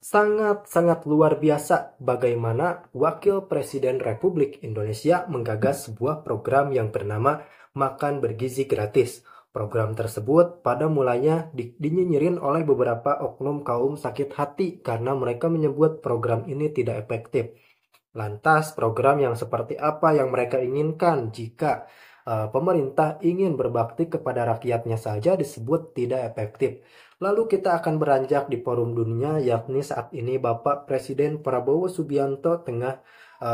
Sangat-sangat luar biasa bagaimana Wakil Presiden Republik Indonesia menggagas sebuah program yang bernama Makan Bergizi Gratis. Program tersebut pada mulanya dinyinyirin oleh beberapa oknum kaum sakit hati karena mereka menyebut program ini tidak efektif. Lantas program yang seperti apa yang mereka inginkan jika pemerintah ingin berbakti kepada rakyatnya saja disebut tidak efektif? Lalu kita akan beranjak di forum dunia, yakni saat ini Bapak Presiden Prabowo Subianto tengah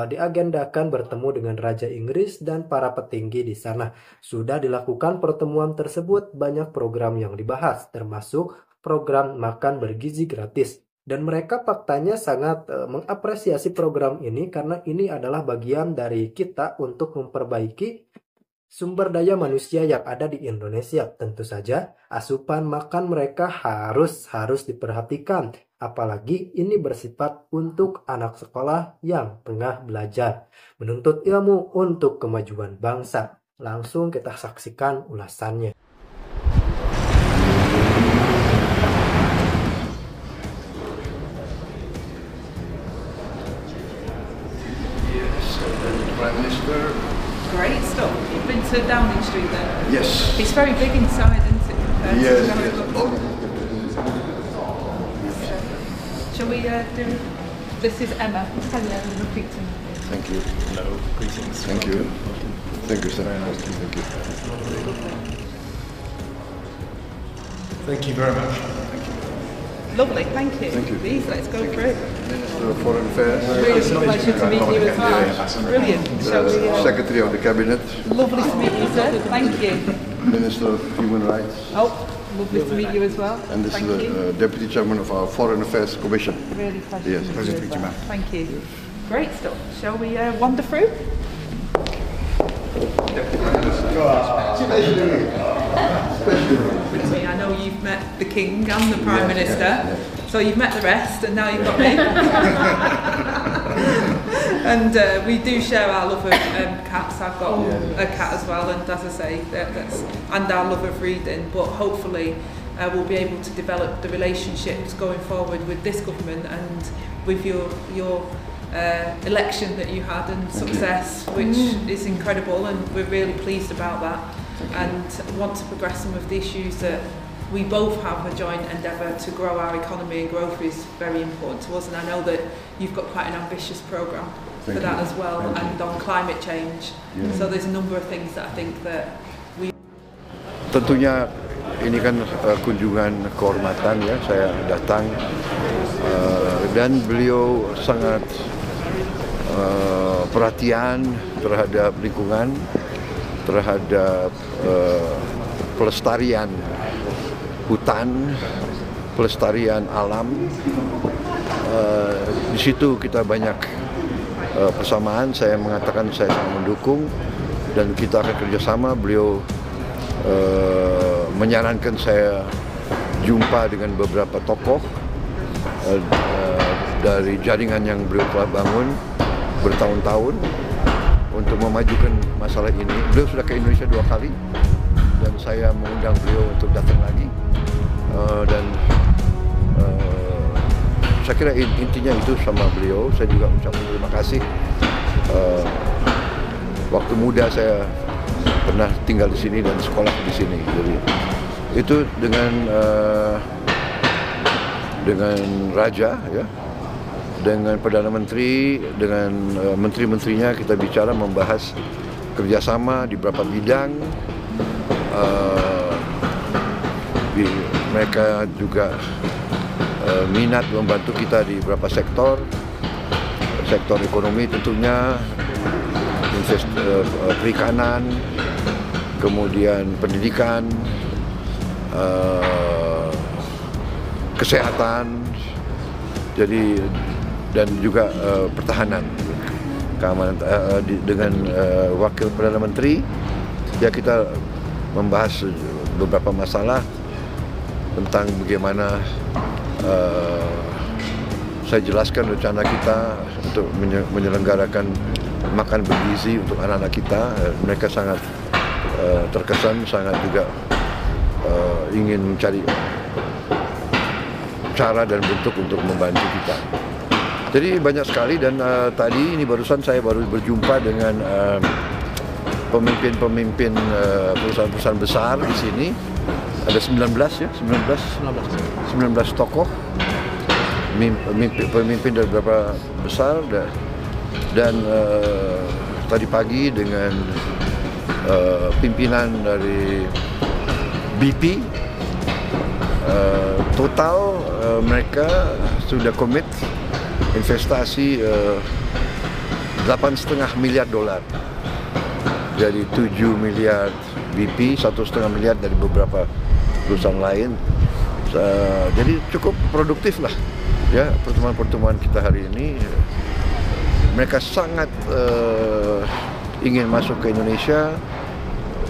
diagendakan bertemu dengan Raja Inggris dan para petinggi di sana. Sudah dilakukan pertemuan tersebut, banyak program yang dibahas, termasuk program makan bergizi gratis. Dan mereka faktanya sangat mengapresiasi program ini karena ini adalah bagian dari kita untuk memperbaiki sumber daya manusia yang ada di Indonesia. Tentu saja asupan makan mereka harus diperhatikan. Apalagi ini bersifat untuk anak sekolah yang tengah belajar, menuntut ilmu untuk kemajuan bangsa. Langsung kita saksikan ulasannya. Yes, Prime Minister. Great stuff. You've been to Downing Street then? Yes. It's very big inside, isn't it? compared to Yes, Downing yes. Street? Shall we do... This is Emma. Hello, repeat to me. Thank you. Hello, greetings. Thank you. Thank you, sir. Very nice to Thank you. Thank you very much. Lovely, thank you. Thank you. Please, let's go through. Minister of Foreign Affairs. Really a pleasure to meet you as well. Brilliant. Shall we, Secretary of the Cabinet. lovely to meet you, sir. Thank you. Minister of Human Rights. Oh, lovely to meet you as well. And this Thank is you. the Deputy Chairman of our Foreign Affairs Commission. Really pleasure Yes. to Pleasure meet you as well. Thank you. Great stuff. Shall we wander through? I know you've met the King and the Prime Minister, so you've met the rest, and now you've got me. And we do share our love of cats. I've got a cat as well, and as I say, and our love of reading. But hopefully, we'll be able to develop the relationships going forward with this government and with your election that you had and success, which is incredible, and we're really pleased about that. And want to progress some of the issues that we both have a joint endeavour to grow our economy, and growth is very important to us. And I know that you've got quite an ambitious programme for that as well, and on climate change. So there's a number of things that I think that we... Tentunya ini kan kunjungan kehormatan ya, saya datang dan beliau sangat perhatian terhadap lingkungan, terhadap pelestarian hutan, pelestarian alam. Di situ kita banyak persamaan. Saya mengatakan saya sangat mendukung dan kita akan kerjasama. Beliau menyarankan saya jumpa dengan beberapa tokoh dari jaringan yang beliau telah bangun bertahun-tahun untuk memajukan masalah ini. Beliau sudah ke Indonesia 2 kali dan saya mengundang beliau untuk datang lagi. Dan saya kira intinya itu sama beliau. Saya juga ucapkan terima kasih. Waktu muda saya pernah tinggal di sini dan sekolah di sini. Jadi itu dengan Raja ya, dengan Perdana Menteri, dengan menteri-menterinya kita bicara membahas kerjasama di beberapa bidang. Mereka juga minat membantu kita di beberapa sektor ekonomi tentunya, perikanan, kemudian pendidikan, kesehatan, jadi dan juga pertahanan, keamanan. Dengan Wakil Perdana Menteri, ya kita membahas beberapa masalah tentang bagaimana saya jelaskan rencana kita untuk menyelenggarakan makan bergizi untuk anak-anak kita. Mereka sangat terkesan, sangat juga ingin mencari cara dan bentuk untuk membantu kita. Jadi banyak sekali, dan tadi ini barusan saya baru berjumpa dengan pemimpin-pemimpin perusahaan-perusahaan besar di sini. Ada 19 tokoh, pemimpin dari beberapa besar, dan tadi pagi dengan pimpinan dari BP. Total mereka sudah komit investasi $8,5 miliar. Dari 7 miliar BP, 1,5 miliar dari beberapa perusahaan lain. Jadi cukup produktif lah ya pertemuan-pertemuan kita hari ini. Mereka sangat ingin masuk ke Indonesia.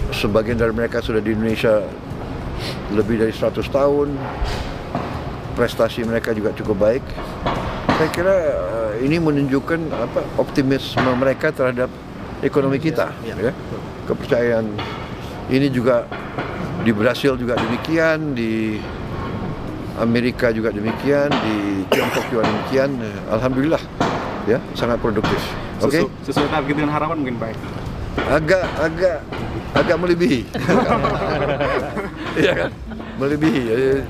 Sebagian dari mereka sudah di Indonesia lebih dari 100 tahun. Prestasi mereka juga cukup baik. Saya kira ini menunjukkan optimisme mereka terhadap ekonomi kita, ya. Kepercayaan ini juga di Brasil juga demikian, di Amerika juga demikian, di Tiongkok juga demikian. Alhamdulillah, ya, sangat produktif. Oke. Sesuai target dengan harapan mungkin Pak. Agak melebihi. Iya kan? Melebihi.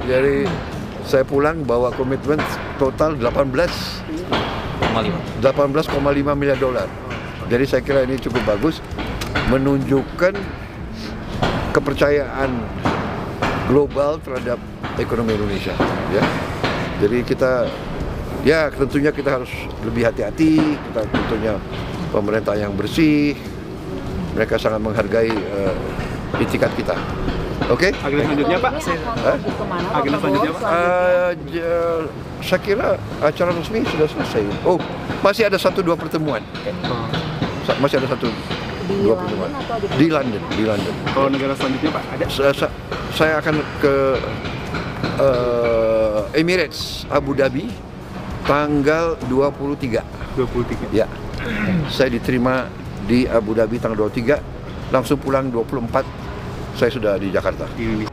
Jadi saya pulang bawa komitmen total 18,5 miliar dolar. Jadi saya kira ini cukup bagus, menunjukkan kepercayaan global terhadap ekonomi Indonesia. Ya, jadi tentunya kita harus lebih hati-hati. Kita tentunya pemerintah yang bersih. Mereka sangat menghargai itikat kita. Oke? Agenda selanjutnya Pak? Agenda selanjutnya Pak? Saya kira acara resmi sudah selesai. Oh, masih ada 1-2 pertemuan. Masih ada 1-2 pertemuan di London. Kalau negara selanjutnya Pak ada? Saya akan ke Emirates Abu Dhabi tanggal 23. Ya. Saya diterima di Abu Dhabi tanggal 23, langsung pulang 24. Saya sudah di Jakarta. Di Indonesia.